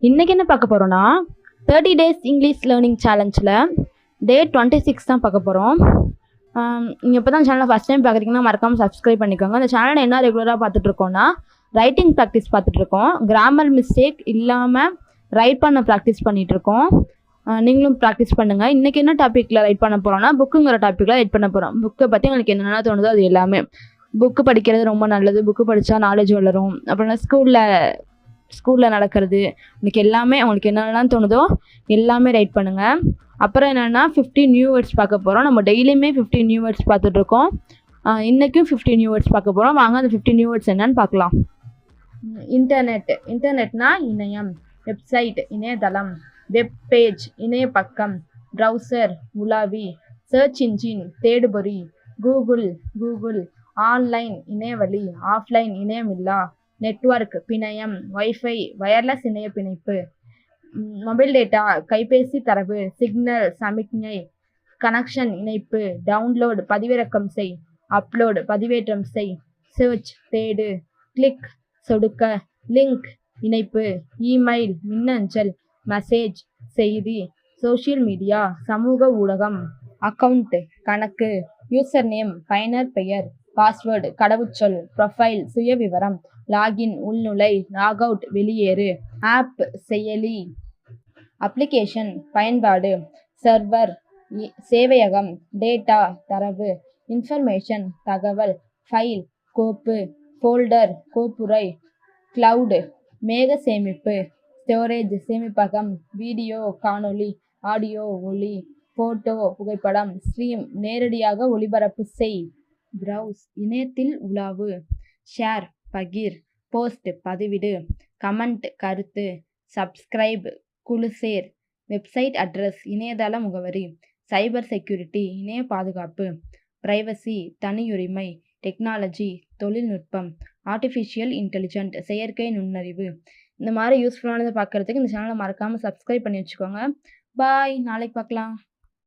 இன்னைக்கு என்ன பார்க்க போறோம்னா 30 டேஸ் இங்கிலீஷ் லேர்னிங் சேலஞ்சில் டே 26 தான் பார்க்க போகிறோம். நீங்கள் இப்போ தான் சேனலை ஃபஸ்ட் டைம் பார்க்குறீங்கன்னா மறக்காமல் சப்ஸ்கிரைப் பண்ணிக்கோங்க. இந்த சேனலை என்ன ரெகுலராக பார்த்துட்ருக்கோன்னா ரைட்டிங் ப்ராக்டிஸ் பார்த்துட்ருக்கோம். கிராமர் மிஸ்டேக் இல்லாமல் ரைட் பண்ண ப்ராக்டிஸ் பண்ணிகிட்ருக்கோம். நீங்களும் ப்ராக்டிஸ் பண்ணுங்கள். இன்றைக்கி என்ன டாப்பிக்கில் ரைட் பண்ண போகிறோன்னா புக்குங்கிற டாப்பிக்கில் ரைட் பண்ண போகிறோம். புக்கை பற்றி உங்களுக்கு என்னென்ன தோணுதோ அது எல்லாமே. புக்கு படிக்கிறது ரொம்ப நல்லது. புக்கு படித்தா நாலேஜ் வளரும். அப்புறம் ஸ்கூலில் நடக்கிறது உங்களுக்கு எல்லாமே உங்களுக்கு என்னென்னலாம் தோணுதோ எல்லாமே ரைட் பண்ணுங்கள். அப்புறம் என்னென்னா 50 நியூ வேர்ட்ஸ் பார்க்க போகிறோம். நம்ம டெய்லியுமே 50 நியூ வேர்ட்ஸ் பார்த்துட்ருக்கோம். இன்றைக்கும் 50 நியூ வேர்ட்ஸ் பார்க்க போகிறோம். வாங்க அந்த 50 நியூ வேர்ட்ஸ் என்னன்னு பார்க்கலாம். இன்டர்நெட்னா இணையம், வெப்சைட் இணையதளம், வெப் பேஜ் இணைய பக்கம், ப்ரௌசர் உலாவி, சர்ச் இன்ஜின் தேடுபொறி, கூகுள், ஆன்லைன் இணையவழி, ஆஃப்லைன் இணையமில்லா, நெட்வொர்க் பிணையம், வைஃபை வயர்லெஸ் இணைய பிணைப்பு, மொபைல் டேட்டா கைபேசி தரவு, சிக்னல் சமிக்ஞை, கனெக்ஷன் இணைப்பு, டவுன்லோடு பதிவிறக்கம் செய், அப்லோடு பதிவேற்றம் செய், சர்ச் தேடு, கிளிக் சொடுக்க, லிங்க் இணைப்பு, இமெயில் மின்னஞ்சல், மெசேஜ் செய்தி, சோஷியல் மீடியா சமூக ஊடகம், அக்கவுண்ட் கணக்கு, யூசர் நேம் பயனர் பெயர், பாஸ்வேர்டு கடவுச்சொல், ப்ரொஃபைல் சுயவிவரம், லாகின் உள்நுழை, லாக் அவுட் வெளியேறு, ஆப் செயலி, அப்ளிகேஷன் பயன்பாடு, சர்வர் சேவையகம், டேட்டா தரவு, இன்ஃபர்மேஷன் தகவல், ஃபைல் கோப்பு, ஃபோல்டர் கோப்புரை, கிளவுடு மேக சேமிப்பு, ஸ்டோரேஜ் சேமிப்பகம், வீடியோ காணொளி, ஆடியோ ஒலி, ஃபோட்டோ புகைப்படம், ஸ்ட்ரீம் நேரடியாக ஒளிபரப்பு செய், ப்ரௌஸ் இணையத்தில் உலாவு, ஷேர் பகிர், போஸ்ட் பதிவிடு, கமெண்ட் கருத்து, சப்ஸ்கிரைப் குழு சேர், வெப்சைட் அட்ரஸ் இணையதள முகவரி, சைபர் செக்யூரிட்டி இணைய பாதுகாப்பு, பிரைவசி தனியுரிமை, டெக்னாலஜி தொழில்நுட்பம், ஆர்டிஃபிஷியல் இன்டெலிஜென்ட் செயற்கை நுண்ணறிவு. இந்த மாதிரி யூஸ்ஃபுல்லானதை பார்க்குறதுக்கு இந்த சேனலை மறக்காமல் சப்ஸ்கிரைப் பண்ணி வச்சுக்கோங்க. பாய், நாளைக்கு பார்க்கலாம்.